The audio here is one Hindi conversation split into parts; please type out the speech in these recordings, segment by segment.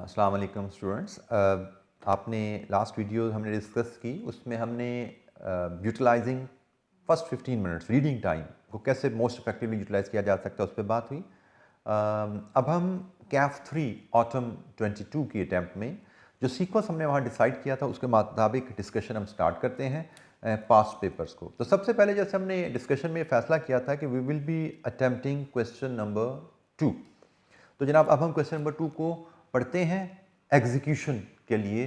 अस्सलाम वालेकुम स्टूडेंट्स। आपने लास्ट वीडियो हमने डिस्कस की, उसमें हमने utilizing first 15 minutes reading time को कैसे मोस्ट इफेक्टिवली यूटिलाइज किया जा सकता है उस पर बात हुई। अब हम कैफ 3 ऑटम 22 की अटैम्प्ट में जो सीक्वेंस हमने वहाँ डिसाइड किया था उसके मुताबिक डिस्कशन हम स्टार्ट करते हैं पास्ट पेपर्स को। तो सबसे पहले जैसे हमने डिस्कशन में फैसला किया था कि we will be attempting question number 2। तो जनाब अब हम क्वेश्चन नंबर 2 को पढ़ते हैं एग्जीक्यूशन के लिए।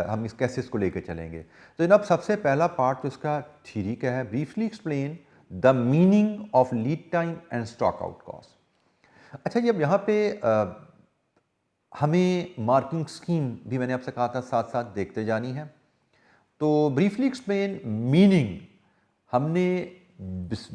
हम कैसे इसको लेकर चलेंगे। तो जनाब सबसे पहला पार्ट तो इसका थ्योरी का है, briefly explain the meaning of lead time and stock out cost. अच्छा जी, अब यहाँ पे हमें मार्किंग स्कीम भी मैंने आपसे कहा था साथ साथ देखते जानी है। तो ब्रीफली एक्सप्लेन मीनिंग हमने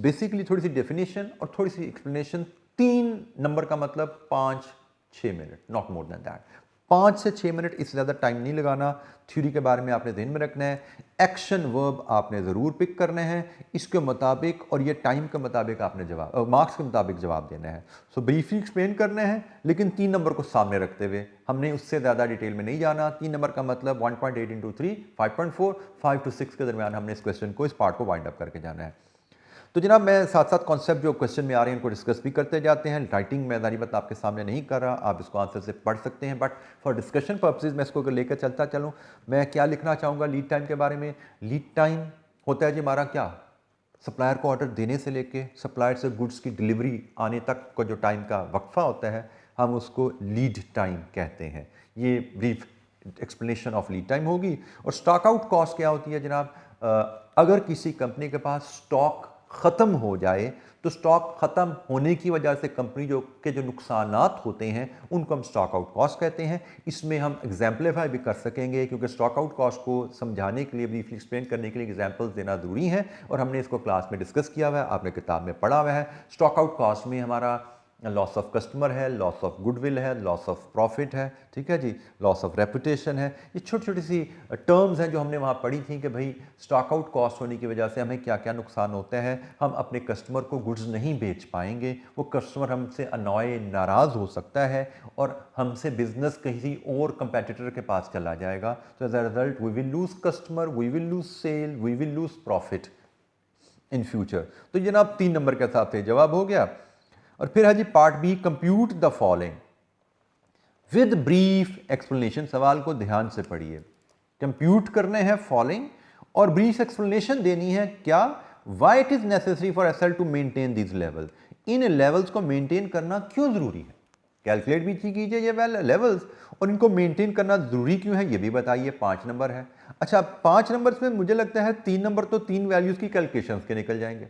बेसिकली थोड़ी सी डेफिनेशन और थोड़ी सी एक्सप्लेनेशन, 3 नंबर का मतलब 5-6 minute, not more than that. 5 से 6 मिनट, इससे ज़्यादा टाइम नहीं लगाना। थ्योरी के बारे में आपने ध्यान में रखना है, एक्शन वर्ब आपने ज़रूर पिक करने हैं इसके मुताबिक, और ये टाइम के मुताबिक आपने जवाब मार्क्स के मुताबिक जवाब देना है। सो ब्रीफली एक्सप्लेन करने हैं, लेकिन 3 नंबर को सामने रखते हुए, हमने उससे ज़्यादा डिटेल में नहीं जाना। 3 नंबर का मतलब 1.8 इंटू 3 5.4, 5 to 6 के दरमियान हमने इस क्वेश्चन को, इस पार्ट को वाइंड अप करके जाना है। तो जनाब मैं साथ साथ कॉन्सेप्ट जो क्वेश्चन में आ रहे हैं उनको डिस्कस भी करते जाते हैं। राइटिंग में दारी बात आपके सामने नहीं कर रहा, आप इसको आंसर से पढ़ सकते हैं, बट फॉर डिस्कशन पर्पसेज मैं इसको लेकर चलता चलूँ। मैं क्या लिखना चाहूँगा लीड टाइम के बारे में। लीड टाइम होता है जी हमारा क्या, सप्लायर को ऑर्डर देने से लेके सप्लायर से गुड्स की डिलीवरी आने तक का जो टाइम का वक्फा होता है, हम उसको लीड टाइम कहते हैं। ये brief explanation of lead time होगी। और स्टॉक आउट कॉस्ट क्या होती है जनाब, अगर किसी कंपनी के पास स्टॉक ख़त्म हो जाए तो स्टॉक ख़त्म होने की वजह से कंपनी जो नुकसानात होते हैं उनको हम स्टॉक आउट कॉस्ट कहते हैं। इसमें हम एग्जाम्पलीफाई भी कर सकेंगे, क्योंकि स्टॉक आउट कॉस्ट को समझाने के लिए, ब्रीफली एक्सप्लेन करने के लिए एग्जाम्पल्स देना ज़रूरी है, और हमने इसको क्लास में डिस्कस किया हुआ है, आपने किताब में पढ़ा हुआ है। स्टॉक आउट कॉस्ट में हमारा लॉस ऑफ कस्टमर है, लॉस ऑफ गुडविल है, लॉस ऑफ प्रॉफिट है, ठीक है जी, लॉस ऑफ रेपुटेशन है। ये छोटी छोटी सी टर्म्स हैं जो हमने वहाँ पढ़ी थी कि भाई स्टॉक आउट कॉस्ट होने की वजह से हमें क्या क्या नुकसान होते हैं। हम अपने कस्टमर को गुड्स नहीं बेच पाएंगे, वो कस्टमर हमसे अनॉय, नाराज़ हो सकता है, और हमसे बिजनेस किसी और कंपेटिटर के पास चला जाएगा। तो as a result we will lose customer, we will lose sale, we will lose profit in future. तो जनाब 3 नंबर के हिसाब से जवाब हो गया। और फिर है जी part B, compute the following with brief explanation. सवाल को ध्यान से पढ़िए, कंप्यूट करने हैं फॉलोइंग और ब्रीफ एक्सप्लेनेशन देनी है। क्या, why it is necessary for SL to maintain these level. इन लेवल्स को मेंटेन करना क्यों जरूरी है, कैलकुलेट भी कीजिए ये लेवल्स, और इनको मेंटेन करना जरूरी क्यों है ये भी बताइए। 5 नंबर है। अच्छा, 5 नंबर में मुझे लगता है 3 नंबर तो 3 वैल्यूज की कैलकुलेशंस के निकल जाएंगे।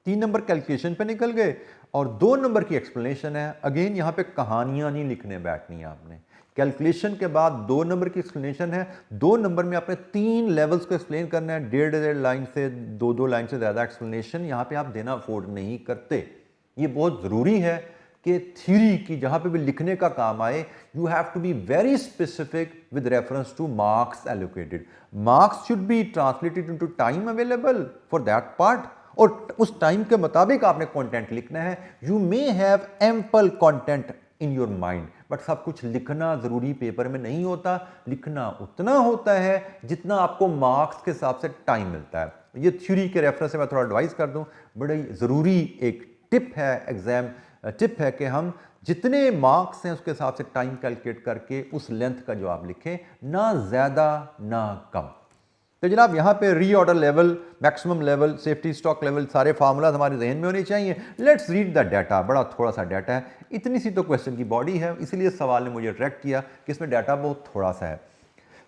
3 नंबर कैलकुलेशन पे निकल गए, और 2 नंबर की एक्सप्लेनेशन है। अगेन यहाँ पे कहानियां नहीं लिखने बैठनी है आपने। कैलकुलेशन के बाद 2 नंबर की एक्सप्लेनेशन है। 2 नंबर में आपने 3 लेवल्स को एक्सप्लेन करना है। 1.5 लाइन से 2 लाइन से ज़्यादा एक्सप्लेनेशन यहाँ पे आप देना अफोर्ड नहीं करते। ये बहुत ज़रूरी है कि थ्योरी की जहाँ पे भी लिखने का काम आए, you have to be very specific with reference to marks allocated. Marks should be translated into time available for that part, और उस टाइम के मुताबिक आपने कंटेंट लिखना है। You may have ample content in your mind, but सब कुछ लिखना जरूरी पेपर में नहीं होता। लिखना उतना होता है जितना आपको मार्क्स के हिसाब से टाइम मिलता है। ये थ्योरी के रेफरेंस से मैं थोड़ा एडवाइस कर दूं, बड़ी ज़रूरी एक टिप है, एग्जाम टिप है कि हम जितने मार्क्स हैं उसके हिसाब से टाइम कैलकुलेट करके उस लेंथ का जवाब लिखें, ना ज़्यादा ना कम। तो जनाब यहाँ पे reorder level, maximum level, safety stock level, सारे फार्मूलाज हमारे जहन में होने चाहिए। Let's read the data. बड़ा थोड़ा सा डाटा है, इतनी सी तो क्वेश्चन की बॉडी है, इसलिए सवाल ने मुझे अट्रैक्ट किया कि इसमें डाटा बहुत थोड़ा सा है।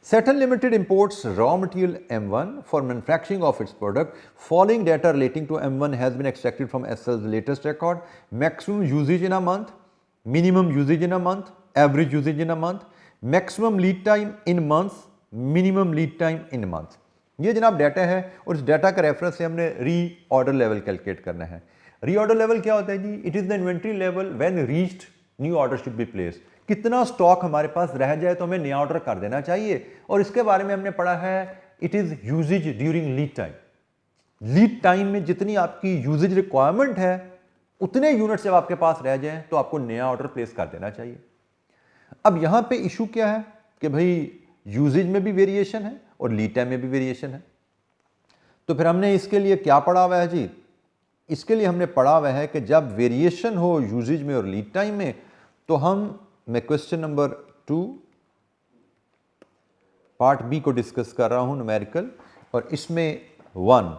Saturn Limited imports raw material M1 for manufacturing of its product. Following data relating to M1 has been extracted from SL's latest record. Maximum usage in a month, minimum usage in a month, average usage in a month, maximum lead time in months, minimum lead time in a month. ये जनाब डाटा है, और इस डाटा का रेफरेंस से हमने री ऑर्डर लेवल कैलकुलेट करना है। री ऑर्डर लेवल क्या होता है जी, it is the inventory level when reached new order should be placed. कितना स्टॉक हमारे पास रह जाए तो हमें नया ऑर्डर कर देना चाहिए, और इसके बारे में हमने पढ़ा है it is usage during lead time. Lead time में जितनी आपकी यूजेज रिक्वायरमेंट है उतने यूनिट्स जब आपके पास रह जाएं तो आपको नया ऑर्डर प्लेस कर देना चाहिए। अब यहाँ पे इशू क्या है कि भाई यूजेज में भी वेरिएशन है और लीड टाइम में भी वेरिएशन है। तो फिर हमने इसके लिए क्या पढ़ा हुआ है जी? इसके लिए हमने पढ़ा हुआ है कि जब वेरिएशन हो यूजेज में और लीड टाइम में, तो मैं क्वेश्चन नंबर 2 पार्ट बी को डिस्कस कर रहा हूं, न्यूमेरिकल, और इसमें 1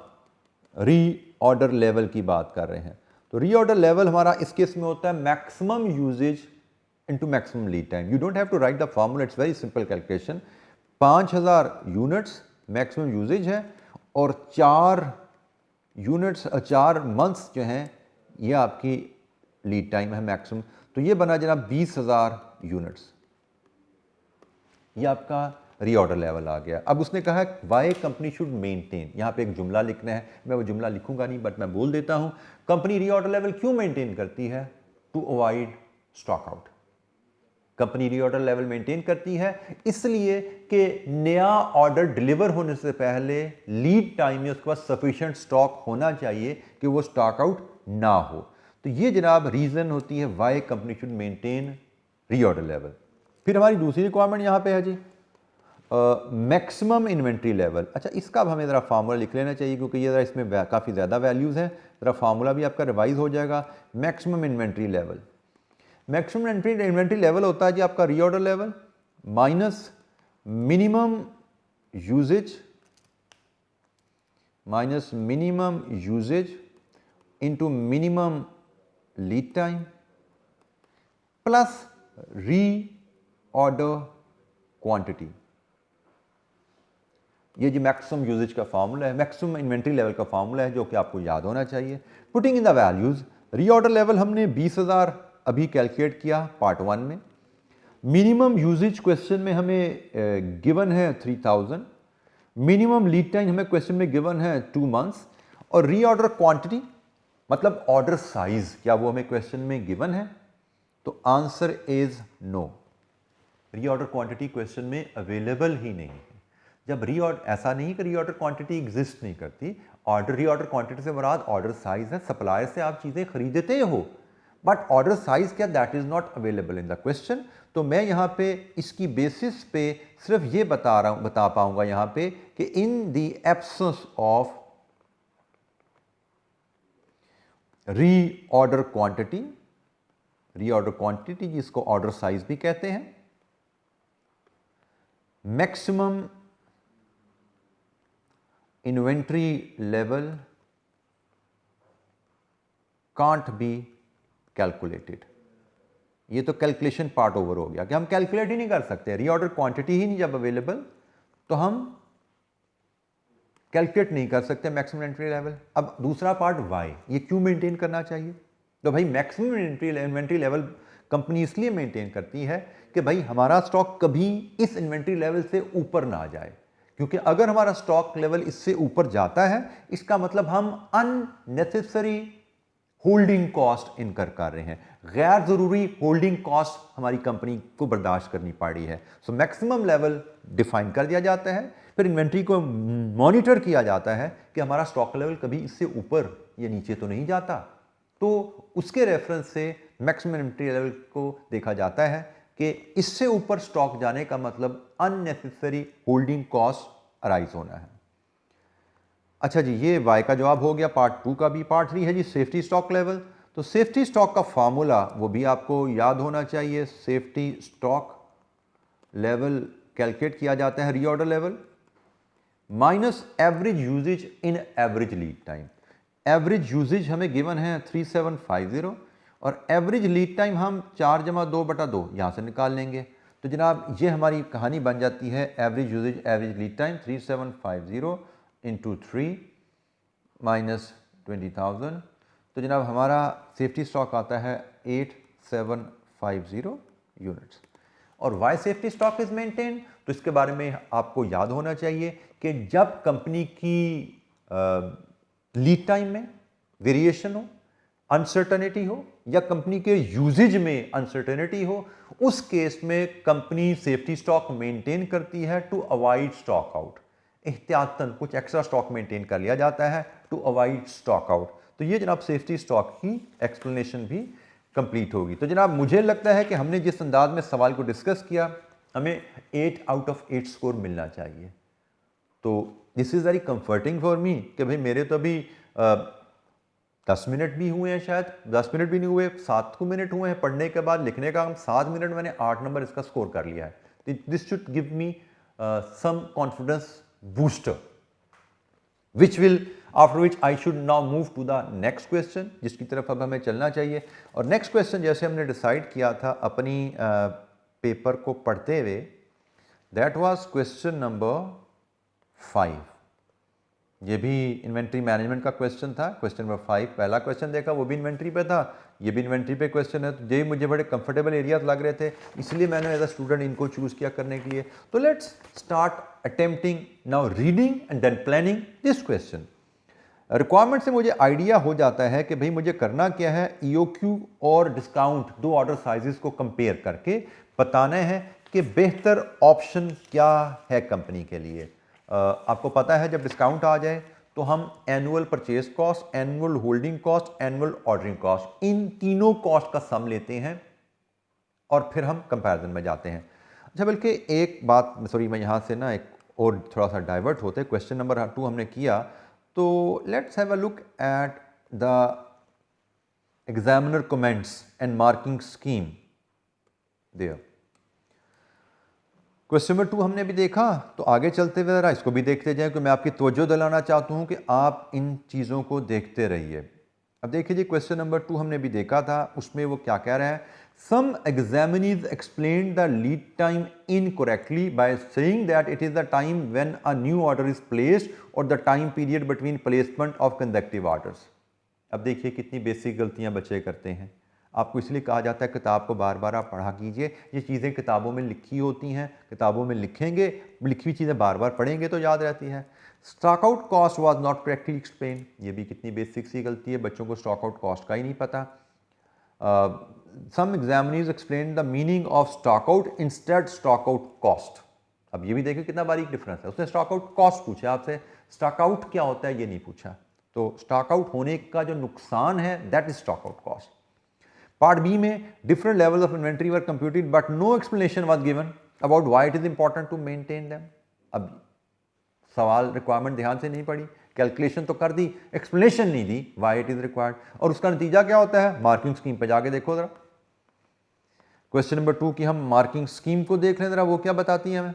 रीऑर्डर लेवल की बात कर रहे हैं। तो रीऑर्डर लेवल हमारा इस केस में होता है maximum usage into maximum lead time. You don't have to write the formula, it's very simple calculation. 5000 units maximum usage है और 4 मंथ्स जो हैं ये आपकी लीड टाइम है मैक्सिमम। तो ये बना जनाब 20,000 यूनिट्स, ये आपका रीऑर्डर लेवल आ गया। अब उसने कहा वाई कंपनी शुड मेंटेन, यहाँ पे एक जुमला लिखना है, मैं वो जुमला लिखूंगा नहीं बट मैं बोल देता हूँ। कंपनी रीऑर्डर लेवल क्यों मेंटेन करती है? To avoid stock out. Company reorder level maintain करती है इसलिए कि नया ऑर्डर डिलीवर होने से पहले लीड टाइम में उसके पास सफिशिएंट स्टॉक होना चाहिए कि वो स्टॉक आउट ना हो। तो ये जनाब रीजन होती है why company should maintain reorder level. फिर हमारी दूसरी रिक्वायरमेंट यहाँ पे है जी मैक्सिमम इन्वेंट्री लेवल। अच्छा, इसका अब हमें ज़रा फार्मूला लिख लेना चाहिए क्योंकि ये ज़रा इसमें काफ़ी ज़्यादा वैल्यूज़ हैं। ज़रा फार्मूला भी आपका रिवाइज हो जाएगा। Maximum inventory level, maximum inventory level होता है जी आपका reorder level minus minimum usage into minimum lead time plus reorder quantity. ये जी मैक्सिमम यूजेज का फार्मूला है, मैक्सिमम इन्वेंट्री लेवल का फार्मूला है जो कि आपको याद होना चाहिए। Putting in the values, reorder level हमने 20,000 अभी कैलकुलेट किया पार्ट 1 में। मिनिमम यूजेज क्वेश्चन में हमें गिवन है 3000। मिनिमम लीड टाइम हमें क्वेश्चन में गिवन है 2 मंथ्स। और रीऑर्डर क्वांटिटी मतलब ऑर्डर साइज, क्या वो हमें क्वेश्चन में गिवन है? तो answer is no. Reorder quantity question में अवेलेबल ही नहीं है। जब ऐसा नहीं कि रीऑर्डर क्वांटिटी एग्जिस्ट नहीं करती, रीऑर्डर क्वांटिटी से मुराद ऑर्डर साइज है। सप्लायर से आप चीजें खरीदते हो बट ऑर्डर साइज क्या, that is not available in the question. तो मैं यहां पे इसकी बेसिस पे सिर्फ ये बता पाऊंगा यहां पे कि in the absence of reorder quantity जिसको ऑर्डर साइज भी कहते हैं, maximum inventory level can't be calculated. ये तो कैलकुलेशन पार्ट ओवर हो गया कि हम कैलकुलेट ही नहीं कर सकते। रीऑर्डर क्वांटिटी ही नहीं जब अवेलेबल तो हम कैलकुलेट नहीं कर सकते मैक्सिमम इन्वेंट्री लेवल। अब दूसरा पार्ट वाई, ये क्यों मेंटेन करना चाहिए? तो भाई मैक्सिमम इन्वेंट्री लेवल कंपनी इसलिए मेंटेन करती है कि भाई हमारा स्टॉक कभी इस इन्वेंट्री लेवल से ऊपर ना जाए, क्योंकि अगर हमारा स्टॉक लेवल इससे ऊपर जाता है इसका मतलब हम अननेसेसरी होल्डिंग कॉस्ट इनकर कर रहे हैं। गैर जरूरी होल्डिंग कॉस्ट हमारी कंपनी को बर्दाश्त करनी पड़ रही है। सो मैक्सिमम लेवल डिफाइन कर दिया जाता है, फिर इन्वेंट्री को मॉनिटर किया जाता है कि हमारा स्टॉक लेवल कभी इससे ऊपर या नीचे तो नहीं जाता। तो उसके रेफरेंस से मैक्सिमम इन्वेंट्री लेवल को देखा जाता है कि इससे ऊपर स्टॉक जाने का मतलब अननेसेसरी होल्डिंग कॉस्ट अराइज होना है। अच्छा जी, ये वाई का जवाब हो गया। पार्ट 2 का भी। पार्ट 3 है जी सेफ्टी स्टॉक लेवल। तो सेफ्टी स्टॉक का फॉर्मूला वो भी आपको याद होना चाहिए। सेफ्टी स्टॉक लेवल कैलकुलेट किया जाता है reorder level minus average usage in average lead time. Average usage हमें गिवन है 3750 और एवरेज लीड टाइम हम 4/2/2 यहाँ से निकाल लेंगे। तो जनाब ये हमारी कहानी बन जाती है average usage average lead time 3750 into 3 minus 20,000। तो जनाब हमारा सेफ्टी स्टॉक आता है 8750 यूनिट्स। और why safety stock is maintain, तो इसके बारे में आपको याद होना चाहिए कि जब कंपनी की लीड टाइम में वेरिएशन हो, अनसर्टेनिटी हो या कंपनी के यूजेज में अनसर्टेनिटी हो, उस केस में कंपनी सेफ्टी स्टॉक मेंटेन करती है टू अवॉइड स्टॉक आउट। एहतियातन कुछ एक्स्ट्रा स्टॉक मेंटेन कर लिया जाता है टू अवॉइड स्टॉक आउट। तो ये जनाब सेफ्टी स्टॉक की एक्सप्लेनेशन भी कंप्लीट होगी। तो जनाब मुझे लगता है कि हमने जिस अंदाज में सवाल को डिस्कस किया हमें 8 आउट ऑफ 8 स्कोर मिलना चाहिए। तो this is very comforting for me कि भाई मेरे तो अभी 10 मिनट भी हुए हैं, शायद 10 मिनट भी नहीं हुए, 7 मिनट हुए हैं पढ़ने के बाद, लिखने का हम 7 मिनट मैंने 8 नंबर इसका स्कोर कर लिया है। This should give me some confidence booster which will after which I should now move to the next question, जिसकी तरफ अब हमें चलना चाहिए। और नेक्स्ट क्वेश्चन जैसे हमने डिसाइड किया था अपनी पेपर को पढ़ते हुए, दैट वाज क्वेश्चन नंबर 5। ये भी इन्वेंट्री मैनेजमेंट का क्वेश्चन था, क्वेश्चन नंबर 5। पहला क्वेश्चन देखा वो भी इन्वेंट्री पे था, ये भी इन्वेंट्री पे क्वेश्चन है। तो ये मुझे बड़े कंफर्टेबल एरियाज लग रहे थे, इसलिए मैंने एज अ स्टूडेंट इनको चूज़ किया करने के लिए। तो let's start attempting now reading and then planning this question. Requirement से मुझे आइडिया हो जाता है कि भाई मुझे करना क्या है, EOQ और डिस्काउंट दो ऑर्डर साइजेस को कंपेयर करके बताना है कि बेहतर ऑप्शन क्या है कंपनी के लिए। आपको पता है जब डिस्काउंट आ जाए तो हम annual purchase cost, annual holding cost, annual ordering cost, इन तीनों कॉस्ट का सम लेते हैं और फिर हम कंपैरिजन में जाते हैं। अच्छा, बल्कि एक बात, सॉरी मैं यहाँ से ना एक और थोड़ा सा डाइवर्ट होते हैं। क्वेश्चन नंबर 2 हमने किया, तो let's have a look at the examiner comments and marking scheme there. Question number 2 हमने भी देखा, तो आगे चलते हुए ज़रा इसको भी देखते जाएं, क्योंकि मैं आपकी तवज्जो दिलाना चाहता हूं कि आप इन चीज़ों को देखते रहिए। अब देखिए जी, क्वेश्चन नंबर 2 हमने भी देखा था, उसमें वो क्या कह रहा है, some examinees explain the lead time incorrectly by saying that it is the time when a new order is placed और the time period between placement of consecutive orders. अब देखिए कितनी बेसिक गलतियां बच्चे करते हैं। आपको इसलिए कहा जाता है किताब को बार बार आप पढ़ा कीजिए, ये चीज़ें किताबों में लिखी होती हैं, किताबों में लिखेंगे, लिखी हुई चीज़ें बार बार पढ़ेंगे तो याद रहती है। Stock out cost was not correctly explain, ये भी कितनी बेसिक सी गलती है, बच्चों को स्टॉक आउट कॉस्ट का ही नहीं पता। Some examinees explain the meaning of stock out instead stock out cost. अब ये भी देखिए कितना बारीक डिफरेंस है, उसने स्टॉक आउट कॉस्ट पूछा आपसे, स्टॉक आउट क्या होता है ये नहीं पूछा। तो स्टॉक आउट होने का जो नुकसान है that is stock out cost. Part B में different levels of inventory were computed but no explanation was given about why it is important to maintain them. अब सवाल रिक्वायरमेंट ध्यान से नहीं पढ़ी, कैलकुलेशन तो कर दी, एक्सप्लेनेशन नहीं दी व्हाई इट इज रिक्वायर्ड, और उसका नतीजा क्या होता है, मार्किंग स्कीम पे जाके देखो जरा। क्वेश्चन नंबर 2 की हम मार्किंग स्कीम को देख लें जरा, वो क्या बताती है हमें।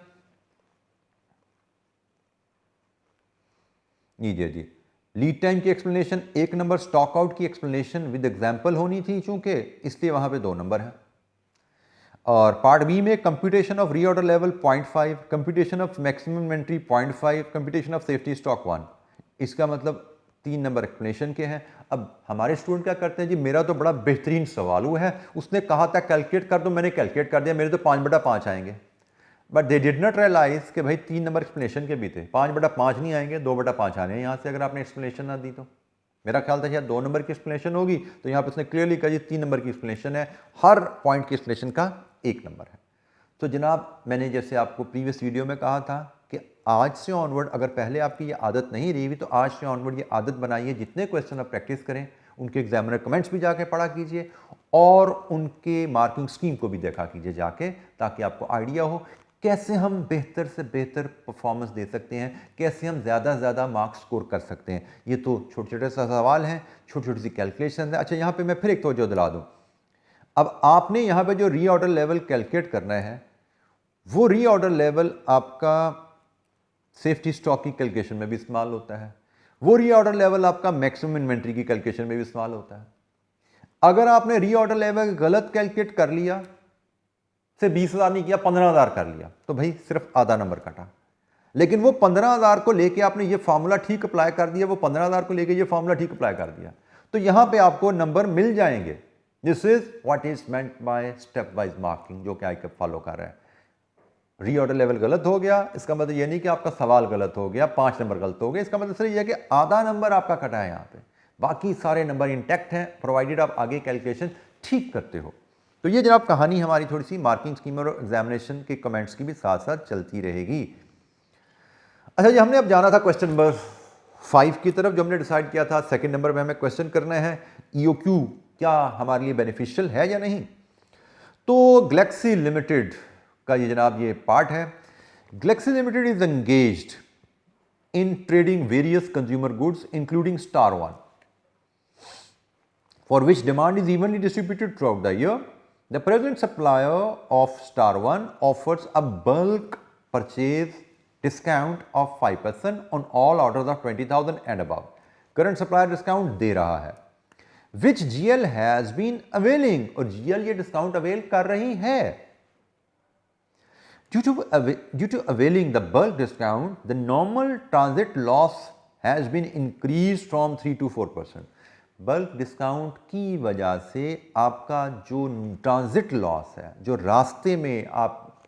जी लीड टाइम की एक्सप्लेनेशन 1 नंबर, स्टॉक आउट की एक्सप्लेनेशन विद एग्जांपल होनी थी चूंकि, इसलिए वहां पे 2 नंबर है। और पार्ट बी में computation of reorder level 0.5, computation of maximum inventory 0.5, computation of safety stock 1, इसका मतलब 3 नंबर एक्सप्लेनेशन के हैं। अब हमारे स्टूडेंट क्या करते हैं जी, मेरा तो बड़ा बेहतरीन सवाल हुआ है, उसने कहा था कैलकुलेट कर दो, मैंने कैलकुलेट कर दिया, मेरे तो 5/5 आएंगे। But they did not realise कि भाई 3 नंबर एक्सप्लेनेशन के भी थे, 5/5 नहीं आएंगे, 2/5 आने हैं यहाँ से, अगर आपने एक्सप्लेनेशन ना दी तो। मेरा ख्याल था शायद 2 नंबर की एक्सप्लेनेशन होगी, तो यहाँ पर उसने क्लियरली कहा जी 3 नंबर की एक्सप्लेनेशन है, हर पॉइंट की एक्सप्लेनेशन का 1 नंबर है। तो जनाब मैंने जैसे आपको प्रीवियस वीडियो में कहा था कि आज से ऑनवर्ड, अगर पहले आपकी ये आदत नहीं रही हुई, तो आज से ऑनवर्ड ये आदत बनाइए, जितने क्वेश्चन आप प्रैक्टिस करें उनके एग्जामिनर कमेंट्स भी जाके पढ़ा कीजिए और उनके मार्किंग स्कीम को भी देखा कीजिए जाके, ताकि आपको आइडिया हो कैसे हम बेहतर से बेहतर परफॉर्मेंस दे सकते हैं, कैसे हम ज़्यादा से ज़्यादा मार्क्स स्कोर कर सकते हैं। ये तो छोटे छोटे सा सवाल हैं, छोटी छोटी सी कैलकुलेशन है। अच्छा, यहाँ पे मैं फिर एक तवज्जो दिला दूँ, अब आपने यहाँ पे जो रीऑर्डर लेवल कैलकुलेट करना है, वो रीऑर्डर लेवल आपका सेफ्टी स्टॉक की कैलकुलेशन में भी इस्तेमाल होता है, वो रीऑर्डर लेवल आपका मैक्सिमम इन्वेंट्री की कैलकुलेशन में भी इस्तेमाल होता है। अगर आपने रीऑर्डर लेवल गलत कैलकुलेट कर लिया, से 20,000 नहीं किया, 15,000 कर लिया, तो भाई सिर्फ आधा नंबर कटा। लेकिन वो 15,000 को लेके आपने ये फार्मूला ठीक अप्लाई कर दिया, वो 15,000 को लेके ये फार्मूला ठीक अप्लाई कर दिया, तो यहां पे आपको नंबर मिल जाएंगे। This is what is meant by step wise marking, जो कि आई फॉलो कर रहा है। रीऑर्डर लेवल गलत हो गया, इसका मतलब ये नहीं कि आपका सवाल गलत हो गया, 5 नंबर गलत हो गए, इसका मतलब सिर्फ यह कि आधा नंबर आपका कटा है यहाँ पे, बाकी सारे नंबर इंटैक्ट हैं, प्रोवाइडेड आप आगे कैलकुलेशन ठीक करते हो। तो ये जनाब कहानी हमारी थोड़ी सी मार्किंग स्कीम और एग्जामिनेशन के कमेंट्स की भी साथ साथ चलती रहेगी। अच्छा जी, हमने अब जाना था क्वेश्चन नंबर 5 की तरफ, जो हमने डिसाइड किया था। सेकंड नंबर में हमें क्वेश्चन करना है EOQ क्या हमारे लिए बेनिफिशियल है या नहीं। तो गैलेक्सी लिमिटेड का ये जनाब ये पार्ट है। Galaxy limited is engaged in trading various consumer goods including Star One, for which demand is evenly distributed throughout the year. The present supplier of Star One offers a bulk purchase discount of 5% on all orders of 20,000 and above. Current supplier discount दे रहा है, which GL has been availing, और GL ये discount avail कर रही है। Due to availing the bulk discount, the normal transit loss has been increased from 3 to 4%. Bulk discount की वजह से आपका जो ट्रांजिट लॉस है, जो रास्ते में आप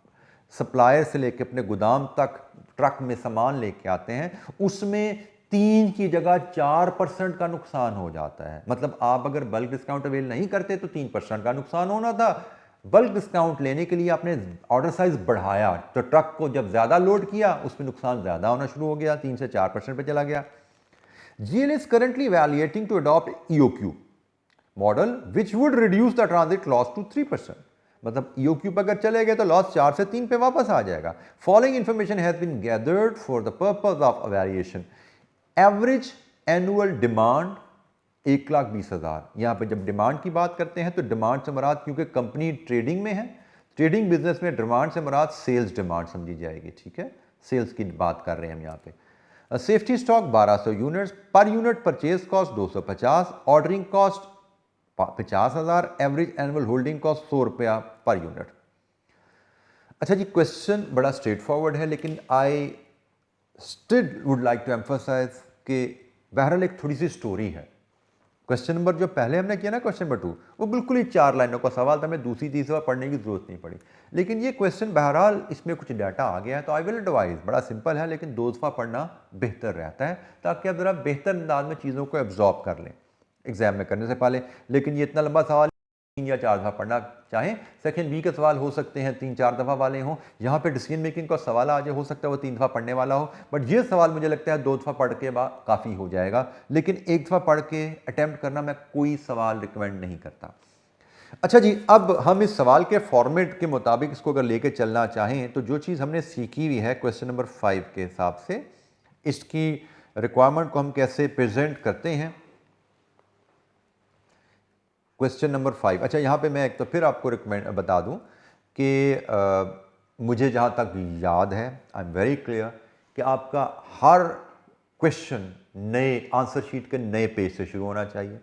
सप्लायर से लेके अपने गोदाम तक ट्रक में सामान लेके आते हैं, उसमें 3 की जगह 4% का नुकसान हो जाता है। मतलब आप अगर बल्क डिस्काउंट अवेल नहीं करते तो 3% का नुकसान होना था। बल्क डिस्काउंट लेने के लिए आपने ऑर्डर साइज बढ़ाया, तो ट्रक को जब ज़्यादा लोड किया उसमें नुकसान ज़्यादा होना शुरू हो गया, 3 से 4% पे चला गया। GL is currently evaluating to adopt EOQ model which would reduce the transit loss to 3%। मतलब EOQ पर अगर चले गए तो लॉस 4 से 3 पे वापस आ जाएगा। Following information has been gathered for the purpose of evaluation. Average annual demand 1,20,000। यहाँ पे जब डिमांड की बात करते हैं तो डिमांड से मुराद, क्योंकि कंपनी ट्रेडिंग में है, ट्रेडिंग बिजनेस में डिमांड से मुराद सेल्स डिमांड समझी जाएगी, ठीक है, सेल्स की बात कर रहे हैं हम यहाँ पे। Safety stock 1200 units, per unit purchase cost 250, ordering cost 50,000, average annual holding cost 100 रुपया पर यूनिट। अच्छा जी, क्वेश्चन बड़ा स्ट्रेट फॉरवर्ड है, लेकिन I still would like to emphasise कि बहरहाल एक थोड़ी सी स्टोरी है। क्वेश्चन नंबर जो पहले हमने किया ना, क्वेश्चन नंबर 2, वो बिल्कुल ही 4 लाइनों का सवाल था, हमें दूसरी तीसरा पढ़ने की जरूरत नहीं पड़ी। लेकिन ये क्वेश्चन बहरहाल इसमें कुछ डाटा आ गया है, तो आई विल एडवाइज, बड़ा सिंपल है लेकिन 2 दफ़ा पढ़ना बेहतर रहता है, ताकि आप ज़रा बेहतर अंदाज में चीज़ों को एब्जॉर्ब कर लें एग्जाम में करने से पहले। लेकिन ये इतना लंबा सवाल 3 या 4 दफ़ा पढ़ना चाहें, सेकंड बी के सवाल हो सकते हैं 3-4 दफ़ा वाले हों, यहाँ पे डिसीजन मेकिंग का सवाल आ जाए, हो सकता है वो 3 दफ़ा पढ़ने वाला हो, बट ये सवाल मुझे लगता है 2 दफ़ा पढ़ के बाद काफ़ी हो जाएगा। लेकिन 1 दफ़ा पढ़ के अटैम्प्ट करना मैं कोई सवाल रिकमेंड नहीं करता। अच्छा जी, अब हम इस सवाल के फॉर्मेट के मुताबिक इसको अगर लेके चलना चाहें तो जो चीज़ हमने सीखी हुई है क्वेश्चन नंबर 5 के हिसाब से, इसकी रिक्वायरमेंट को हम कैसे प्रेजेंट करते हैं। क्वेश्चन नंबर 5, अच्छा यहाँ पे मैं एक तो फिर आपको रिकमेंड बता दूँ कि मुझे जहाँ तक याद है, आई एम वेरी क्लियर कि आपका हर क्वेश्चन नए आंसर शीट के नए पेज से शुरू होना चाहिए।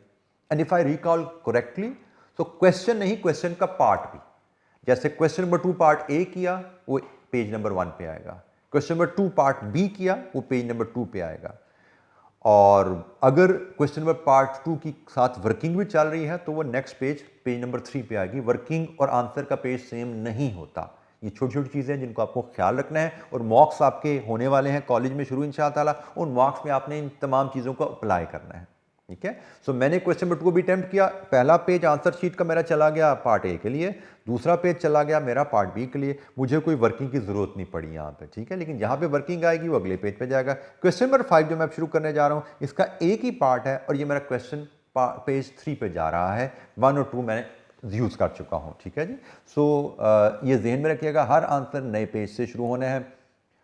And if I recall correctly, तो क्वेश्चन नहीं, क्वेश्चन का पार्ट भी, जैसे क्वेश्चन नंबर 2 पार्ट ए किया वो पेज नंबर 1 पे आएगा, क्वेश्चन नंबर 2 पार्ट बी किया वो पेज नंबर 2 पे आएगा, और अगर क्वेश्चन नंबर पार्ट 2 की साथ वर्किंग भी चल रही है तो वो नेक्स्ट पेज नंबर 3 पे आएगी। वर्किंग और आंसर का पेज सेम नहीं होता। ये छोटी छोटी चीज़ें हैं जिनको आपको ख्याल रखना है, और मॉक्स आपके होने वाले हैं कॉलेज में शुरू इंशाअल्लाह, उन मॉक्स में आपने इन तमाम चीज़ों को अप्लाई करना है, ठीक है। सो मैंने क्वेश्चन नंबर 2 को भी अटेम्प्ट किया, पहला पेज आंसर शीट का मेरा चला गया पार्ट ए के लिए, दूसरा पेज चला गया मेरा पार्ट बी के लिए, मुझे कोई वर्किंग की ज़रूरत नहीं पड़ी यहाँ पे, ठीक है। लेकिन जहाँ पे वर्किंग आएगी वो अगले पेज पे जाएगा। क्वेश्चन नंबर 5 जो मैं शुरू करने जा रहा हूँ, इसका एक ही पार्ट है और ये मेरा क्वेश्चन पेज 3 पे जा रहा है, 1 और 2 मैंने यूज़ कर चुका हूँ, ठीक है जी। सो ये जहन में रखिएगा, हर आंसर नए पेज से शुरू होना है।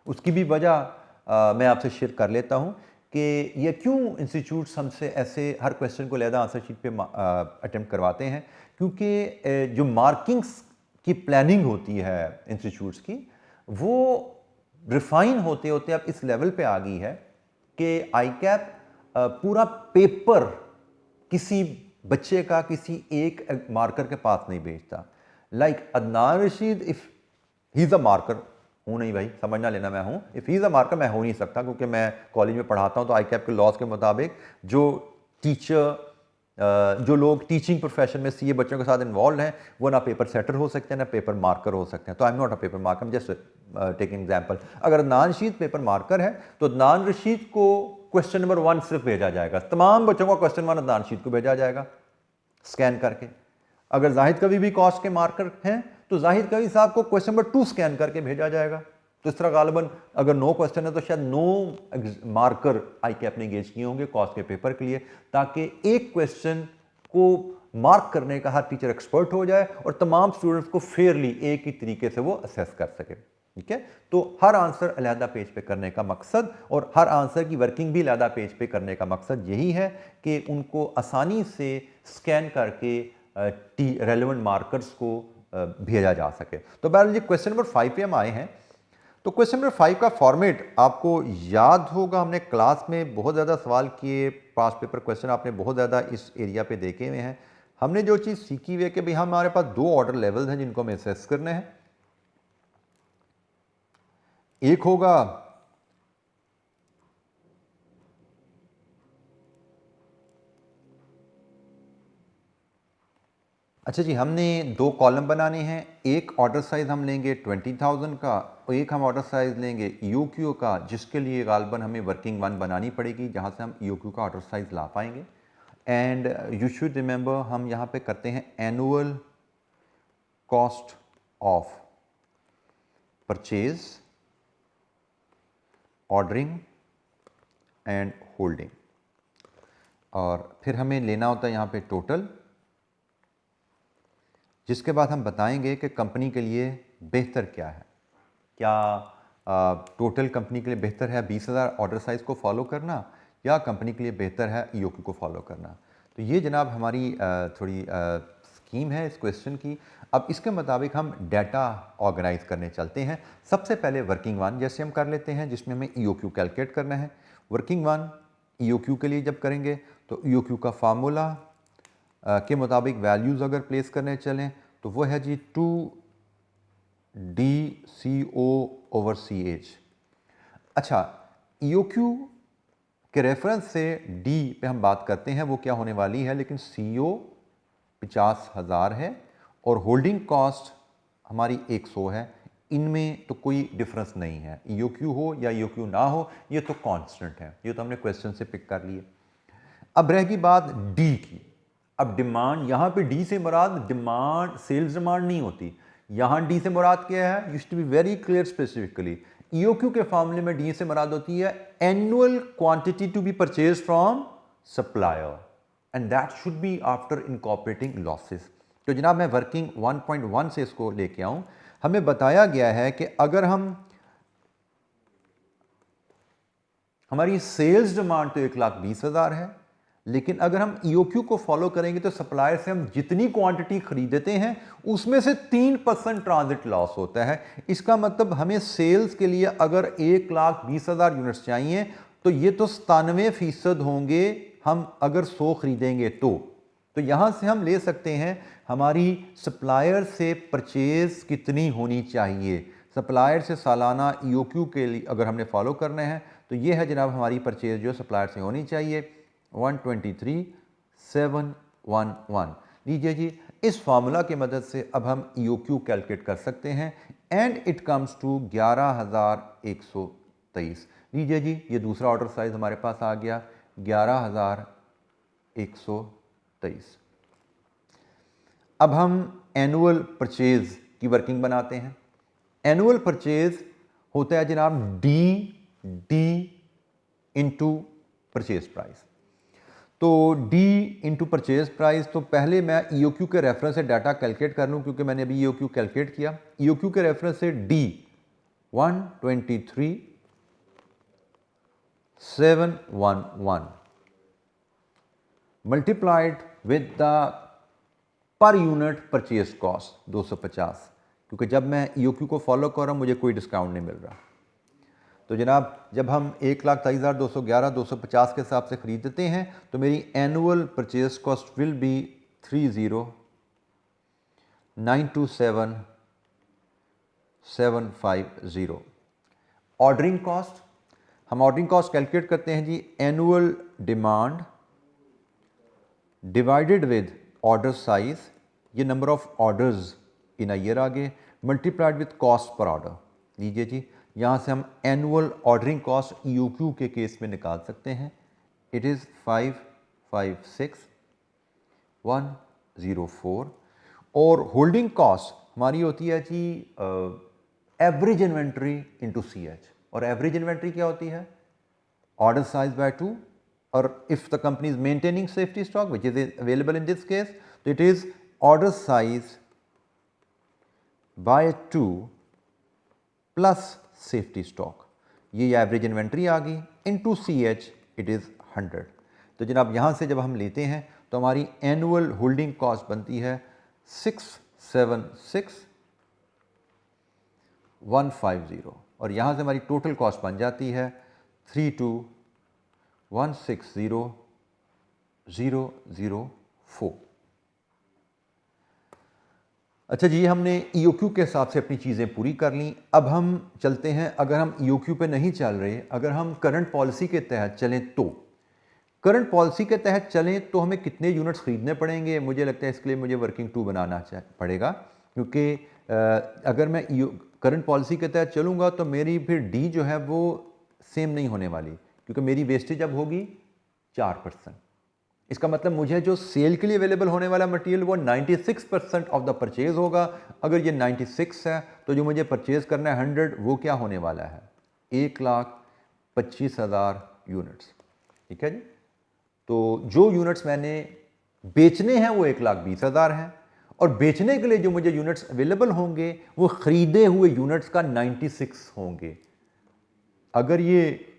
उसकी भी वजह मैं आपसे शेयर कर लेता हूँ कि ये क्यों इंस्टीट्यूट्स हमसे ऐसे हर क्वेश्चन को लहदा आंसर शीट पे अटेम्प्ट करवाते हैं, क्योंकि जो मार्किंग्स की प्लानिंग होती है इंस्टीट्यूट्स की, वो रिफाइन होते होते अब इस लेवल पे आ गई है कि आईकैप पूरा पेपर किसी बच्चे का किसी एक मार्कर के पास नहीं भेजता। Like Adnan Rashid, if he is a marker, हूँ नहीं भाई, समझना लेना मैं हूँ, if he is a marker मैं हो नहीं सकता, क्योंकि मैं कॉलेज में पढ़ाता हूँ, तो आईकैप के लॉज के मुताबिक जो टीचर जो लोग टीचिंग प्रोफेशन में सीए बच्चों के साथ इन्वॉल्व हैं, वो ना पेपर सेटर हो सकते हैं ना पेपर मार्कर हो सकते हैं। तो I am not a paper marker, just taking example. अगर अदनान रशीद पेपर मार्कर है तो अदनान रशीद को क्वेश्चन नंबर 1 सिर्फ भेजा जाएगा, तमाम बच्चों का क्वेश्चन 1 अदनान रशीद को भेजा जाएगा स्कैन करके। अगर जाहिद कवि भी कॉस्ट के मार्कर हैं तो जाहिद कवि साहब को क्वेश्चन नंबर 2 स्कैन करके भेजा जाएगा। तो इस तरह गालिबन अगर 9 क्वेश्चन है तो शायद 9 मार्कर आईकैप ने एंगेज किए होंगे कॉस्ट के पेपर के लिए, ताकि एक क्वेश्चन को मार्क करने का हर टीचर एक्सपर्ट हो जाए और तमाम स्टूडेंट्स को फेयरली एक ही तरीके से वो असेस कर सके। ठीक है, तो हर आंसर अलहदा पेज पे करने का मकसद और हर आंसर की वर्किंग भी अलहदा पेज पे करने का मकसद यही है कि उनको आसानी से स्कैन करके रेलेवेंट मार्कर्स को भेजा जा सके। तो बहरहाल जी क्वेश्चन नंबर 5 पे हम आए हैं। तो क्वेश्चन नंबर 5 का फॉर्मेट आपको याद होगा, हमने क्लास में बहुत ज़्यादा सवाल किए, पास पेपर क्वेश्चन आपने बहुत ज़्यादा इस एरिया पे देखे हुए हैं। हमने जो चीज़ सीखी हुई है कि भाई हमारे पास 2 ऑर्डर लेवल्स हैं जिनको हमें असेस करने हैं। एक होगा अच्छा जी, हमने 2 कॉलम बनाने हैं। एक ऑर्डर साइज हम लेंगे 20,000 का और एक हम ऑर्डर साइज लेंगे EOQ का, जिसके लिए गालबन हमें वर्किंग 1 बनानी पड़ेगी जहां से हम EOQ का ऑर्डर साइज ला पाएंगे। एंड यू शुड रिमेंबर हम यहाँ पे करते हैं annual cost of purchase, ordering and holding, और फिर हमें लेना होता है यहाँ पे टोटल, जिसके बाद हम बताएंगे कि कंपनी के लिए बेहतर क्या है। क्या टोटल कंपनी के लिए बेहतर है 20,000 ऑर्डर साइज को फॉलो करना या कंपनी के लिए बेहतर है EOQ को फॉलो करना। तो ये जनाब हमारी थोड़ी स्कीम है इस क्वेश्चन की। अब इसके मुताबिक हम डाटा ऑर्गेनाइज करने चलते हैं। सबसे पहले वर्किंग 1 जैसे हम कर लेते हैं, जिसमें हमें EOQ कैलकुलेट करना है। वर्किंग 1 EOQ के लिए जब करेंगे तो EOQ का फार्मूला के मुताबिक वैल्यूज़ अगर प्लेस करने चलें तो वो है जी 2DCO/CH। अच्छा, EOQ के रेफरेंस से D पे हम बात करते हैं वो क्या होने वाली है, लेकिन CO 50,000 है और होल्डिंग कॉस्ट हमारी 100 है। इनमें तो कोई डिफरेंस नहीं है, EOQ हो या EOQ ना हो, ये तो कांस्टेंट है। ये तो हमने क्वेश्चन से पिक कर लिए। अब रहेगी बात डी की। अब डिमांड, यहां पे डी से मुराद डिमांड सेल्स डिमांड नहीं होती, यहां डी से मुराद क्या है, used to be very clear specifically. EOQ के मामले में डी से मुराद होती है annual quantity to be purchase from supplier and that should be after incorporating losses. तो जनाब मैं वर्किंग 1.1 से इसको लेके आऊं। हमें बताया गया है कि अगर हमारी सेल्स डिमांड तो 1,20,000 है, लेकिन अगर हम EOQ को फॉलो करेंगे तो सप्लायर से हम जितनी क्वांटिटी खरीदते हैं उसमें से 3% ट्रांजिट लॉस होता है। इसका मतलब हमें सेल्स के लिए अगर 1,20,000 यूनिट्स चाहिए तो ये तो 97% होंगे हम अगर 100 खरीदेंगे तो यहां से हम ले सकते हैं हमारी सप्लायर से परचेज कितनी होनी चाहिए। सप्लायर से सालाना EOQ के लिए अगर हमने फॉलो करना है तो ये है जनाब हमारी परचेज जो सप्लायर से होनी चाहिए 123,711। लीजिए जी, इस फार्मूला की मदद से अब हम EOQ कैलकुलेट कर सकते हैं एंड इट कम्स टू 11,123। लीजिए जी, ये दूसरा ऑर्डर साइज हमारे पास आ गया 11,123। अब हम एनुअल परचेज की वर्किंग बनाते हैं। एनुअल परचेज होता है जनाब डी इंटू परचेज प्राइस। तो D इंटू परचेज प्राइस, तो पहले मैं EOQ के रेफरेंस से डाटा कैलकुलेट कर लूँ क्योंकि मैंने अभी EOQ कैलकुलेट किया। EOQ के रेफरेंस से D 123,711 मल्टीप्लाइड विद द पर यूनिट परचेज कॉस्ट 250, क्योंकि जब मैं EOQ को फॉलो कर रहा हूँ मुझे कोई डिस्काउंट नहीं मिल रहा। तो जनाब जब हम 1,23,211 250 के हिसाब से खरीदते हैं तो मेरी annual purchase cost will be 30,927,750। Ordering cost, हम ऑर्डरिंग कॉस्ट कैलकुलेट करते हैं जी annual demand divided with order size, ये number of orders in a year आ गए, multiplied with cost per order. लीजिए जी, यहाँ से हम एनुअल ऑर्डरिंग कॉस्ट EOQ के केस में निकाल सकते हैं। इट इज़ 556,104 और होल्डिंग कॉस्ट हमारी होती है जी एवरेज इन्वेंट्री इंटू CH। और एवरेज इन्वेंट्री क्या होती है, ऑर्डर साइज बाय 2, और if the company is maintaining safety stock which is available in this case तो it is order size by 2 plus safety stock, ये एवरेज इन्वेंट्री आ गई, इनटू CH इट इज 100। तो जनाब यहाँ से जब हम लेते हैं तो हमारी एनुअल होल्डिंग कॉस्ट बनती है 676,150 और यहाँ से हमारी टोटल कॉस्ट बन जाती है 32,160,004। अच्छा जी, हमने EOQ के हिसाब से अपनी चीज़ें पूरी कर ली। अब हम चलते हैं, अगर हम EOQ पे नहीं चल रहे, अगर हम करंट पॉलिसी के तहत चलें तो करंट पॉलिसी के तहत चलें तो हमें कितने यूनिट्स खरीदने पड़ेंगे? मुझे लगता है इसके लिए मुझे वर्किंग टू बनाना पड़ेगा, क्योंकि अगर मैं करंट पॉलिसी के तहत चलूँगा तो मेरी फिर डी जो है वो सेम नहीं होने वाली, क्योंकि मेरी वेस्टेज अब होगी 4%। इसका मतलब मुझे जो सेल के लिए अवेलेबल होने वाला मटेरियल वो 96% ऑफ द परचेज होगा। अगर ये 96 है तो जो मुझे परचेज करना है 100, वो क्या होने वाला है? 1,25,000 यूनिट्स। ठीक है जी। तो जो यूनिट्स मैंने बेचने हैं वो 1,20,000 हैं, और बेचने के लिए जो मुझे यूनिट्स अवेलेबल होंगे वो खरीदे हुए यूनिट्स का 96 होंगे। अगर ये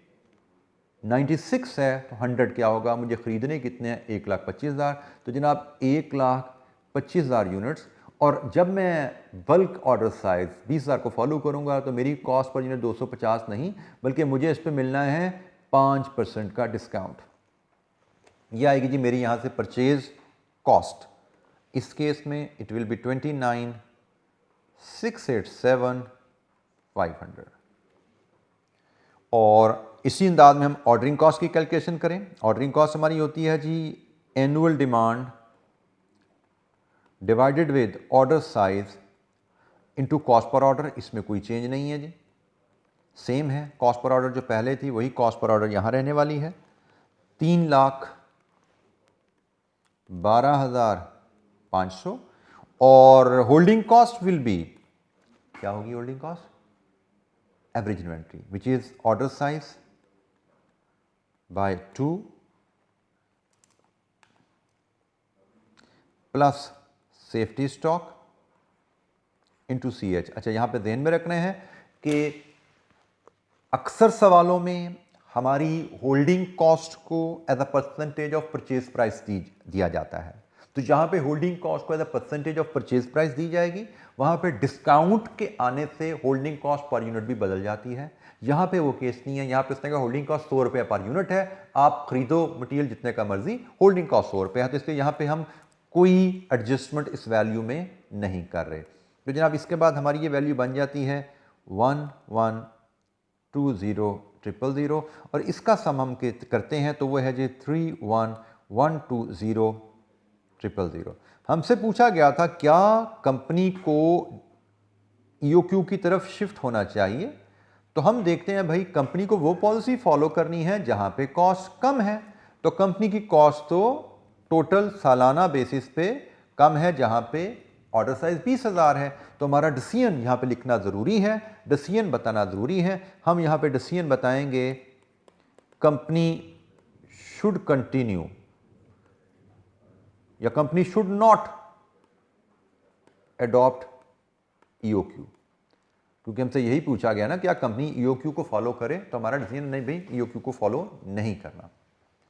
96 है तो 100 क्या होगा? मुझे खरीदने कितने हैं? 1,25,000। तो जनाब 1,25,000 यूनिट्स, और जब मैं बल्क ऑर्डर साइज 20,000 को फॉलो करूंगा तो मेरी कॉस्ट पर यूनिट 250 नहीं, बल्कि मुझे इस पर मिलना है 5% का डिस्काउंट। यह आएगी जी मेरी यहाँ से परचेज कॉस्ट। इस केस में इट विल बी 29,687,500। और इसी अंदाज में हम ऑर्डरिंग कॉस्ट की कैलकुलेशन करें। ऑर्डरिंग कॉस्ट हमारी होती है जी annual demand divided with order size into cost per order. इसमें कोई चेंज नहीं है जी, सेम है। कॉस्ट पर ऑर्डर जो पहले थी वही कॉस्ट पर ऑर्डर यहाँ रहने वाली है। 3,12,500। और होल्डिंग कॉस्ट विल बी, क्या होगी holding cost? Average inventory which is order size by 2 plus safety stock into CH। अच्छा, यहां पे ध्यान में रखना है कि अक्सर सवालों में हमारी होल्डिंग कॉस्ट को as a percentage of purchase price दिया जाता है। तो जहां पे होल्डिंग कॉस्ट को as a percentage of purchase price दी जाएगी, वहां पे डिस्काउंट के आने से होल्डिंग कॉस्ट पर यूनिट भी बदल जाती है। यहाँ पे वो केस नहीं है। यहाँ पे इसने कहा होल्डिंग कॉस्ट 100 रुपये पर यूनिट है, आप खरीदो मटेरियल जितने का मर्जी, होल्डिंग कॉस्ट 100 रुपये है। तो इसलिए यहाँ पे हम कोई एडजस्टमेंट इस वैल्यू में नहीं कर रहे। तो जनाब इसके बाद हमारी ये वैल्यू बन जाती है 1120,000, और इसका सम हम करते हैं तो वो है जी 31,120,000। हमसे पूछा गया था क्या कंपनी को EOQ की तरफ शिफ्ट होना चाहिए। तो हम देखते हैं भाई, कंपनी को वो पॉलिसी फॉलो करनी है जहां पे कॉस्ट कम है। तो कंपनी की कॉस्ट तो टोटल सालाना बेसिस पे कम है, जहां पे ऑर्डर साइज 20,000 है। तो हमारा डिसीजन यहां पे लिखना जरूरी है, डिसीजन बताना जरूरी है। हम यहां पे डिसीजन बताएंगे कंपनी शुड कंटिन्यू या company should not adopt EOQ, क्योंकि हमसे यही पूछा गया ना, क्या कंपनी EOQ को फॉलो करे। तो हमारा डिसीजन नहीं भाई, EOQ को फॉलो नहीं करना।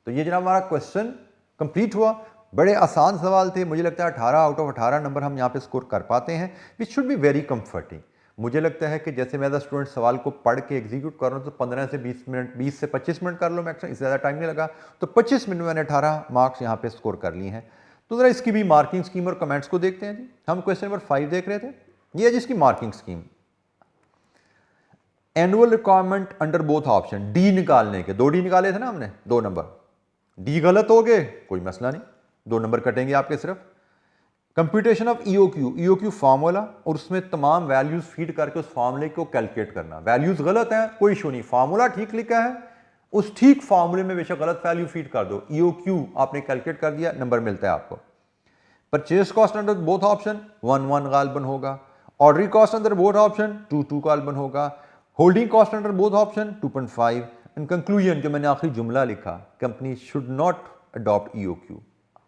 तो ये जनाब हमारा क्वेश्चन कंप्लीट हुआ। बड़े आसान सवाल थे, मुझे लगता है 18 आउट ऑफ 18 नंबर हम यहाँ पे स्कोर कर पाते हैं, which should be very comforting. मुझे लगता है कि जैसे मैं एज अ स्टूडेंट सवाल को पढ़ के एग्जीक्यूट कर रहा हूँ तो 15 से 20 मिनट, 20 से 25 मिनट कर लो मैक्सिमम, इससे ज़्यादा टाइम नहीं लगा। तो 25 मिनट में मैंने 18 मार्क्स यहाँ पे स्कोर कर लिए हैं। तो ज़रा इसकी भी मार्किंग स्कीम और कमेंट्स को देखते हैं जी। हम क्वेश्चन नंबर 5 देख रहे थे, ये है जिसकी marking scheme. Annual requirement under both option, D निकालने के 2 डी निकाले थे ना हमने, 2 नंबर। डी गलत हो गए कोई मसला नहीं, 2 नंबर कटेंगे आपके सिर्फ। कंप्यूटेशन ऑफ EOQ फार्मूला, और उसमें तमाम वैल्यूज फीड करके उस फार्मूले को कैलकुलेट करना। वैल्यूज गलत हैं कोई इशू नहीं, फार्मूला ठीक लिखा है, उस ठीक फार्मूले में बेशक गलत वैल्यू फीड कर दो, EOQ आपने कैलकुलेट कर दिया, नंबर मिलता है आपको। Purchase cost under both option 1 गालबन होगा। Ordering cost under both option 2 गालबन होगा। Holding cost under both option 2.5। In conclusion जो मैंने आखिरी जुमला लिखा, company should not adopt EOQ,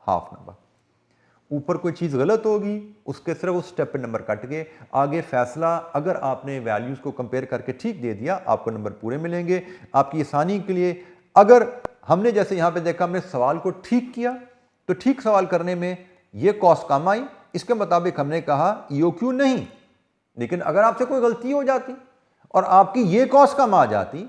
half number. ऊपर कोई चीज़ गलत होगी उसके सिर्फ उस स्टेप पे नंबर कट गए, आगे फैसला अगर आपने वैल्यूज़ को कंपेयर करके ठीक दे दिया आपको नंबर पूरे मिलेंगे। आपकी आसानी के लिए अगर हमने जैसे यहाँ पे देखा हमने सवाल को ठीक किया तो ठीक सवाल करने में ये कॉस्ट कम आई, इसके मुताबिक हमने कहा EOQ नहीं। लेकिन अगर आपसे कोई गलती हो जाती और आपकी ये कॉस्ट कम आ जाती,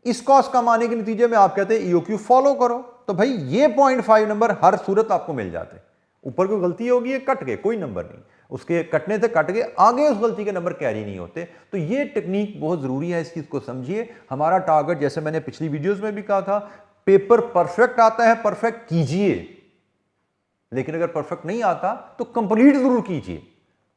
इस कॉस्ट कम आने के नतीजे में आप कहते EOQ फॉलो करो, तो भाई ये 0.5 नंबर हर सूरत आपको मिल जाते। ऊपर कोई गलती होगी ये कट गए, कोई नंबर नहीं, उसके कटने से कट गए, आगे उस गलती के नंबर कैरी नहीं होते। तो ये टेक्निक बहुत जरूरी है, इस चीज को समझिए। हमारा टारगेट जैसे मैंने पिछली वीडियोस में भी कहा था, पेपर परफेक्ट आता है परफेक्ट कीजिए, लेकिन अगर परफेक्ट नहीं आता तो कंप्लीट जरूर कीजिए।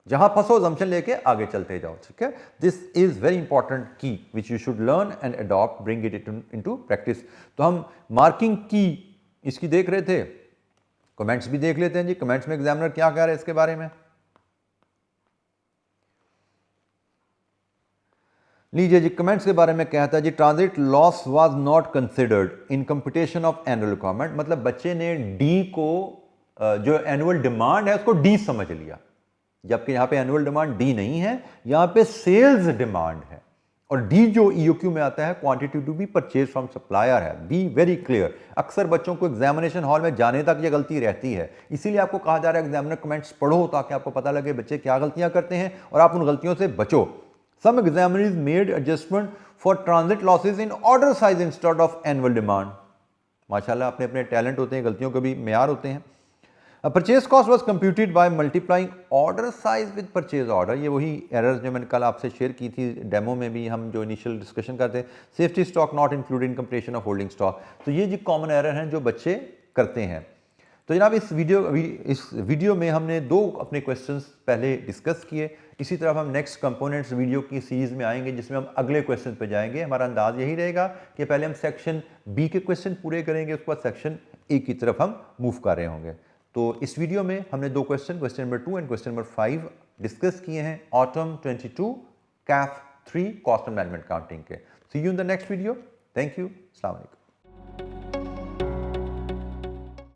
जहां फंसो जम्पशन लेके आगे चलते जाओ, ठीक है। दिस इज वेरी इंपॉर्टेंट की which you should learn and adopt, bring it into practice. तो हम मार्किंग की इसकी देख रहे थे, कमेंट्स भी देख लेते हैं जी। कमेंट्स में एग्जामिनर क्या कह रहे हैं इसके बारे में, लीजिए जी। कमेंट्स के बारे में कहता है जी, transit loss was not considered in computation of annual requirement. मतलब बच्चे ने डी को जो एनुअल डिमांड है उसको डी समझ लिया, जबकि यहां पे एनुअल डिमांड डी नहीं है, यहां पे सेल्स डिमांड है। और डी जो EOQ में आता है quantity to be purchase from supplier है। Be very clear. अक्सर बच्चों को एग्जामिनेशन हॉल में जाने तक ये गलती रहती है, इसीलिए आपको कहा जा रहा है एग्जामिनर कमेंट्स पढ़ो ताकि आपको पता लगे बच्चे क्या गलतियां करते हैं और आप उन गलतियों से बचो। Some examiners made adjustment for transit losses in order size instead of annual demand. माशाल्लाह अपने अपने टैलेंट होते हैं, गलतियों के भी मेयार होते हैं। Purchase cost was computed by multiplying order size with purchase order. ये वही एरर्स जो मैंने कल आपसे शेयर की थी डेमो में भी, हम जो इनिशियल डिस्कशन करते हैं, safety stock not included in completion of holding stock. तो ये जो कॉमन एरर हैं जो बच्चे करते हैं। तो जनाब इस वीडियो में हमने 2 अपने क्वेश्चंस पहले डिस्कस किए। इसी तरह हम नेक्स्ट कंपोनेंट्स वीडियो की सीरीज में आएंगे जिसमें हम अगले क्वेश्चन पे जाएंगे। हमारा अंदाज यही रहेगा कि पहले हम सेक्शन बी के क्वेश्चन पूरे करेंगे, उसके बाद सेक्शन ए की तरफ हम मूव कर रहे होंगे। तो इस वीडियो में हमने 2 question number 2 and question number 5 discuss किए हैं autumn 22 CAF 3 cost and management accounting के। See you in the next video. Thank you. अस्सलाम वालेकुम।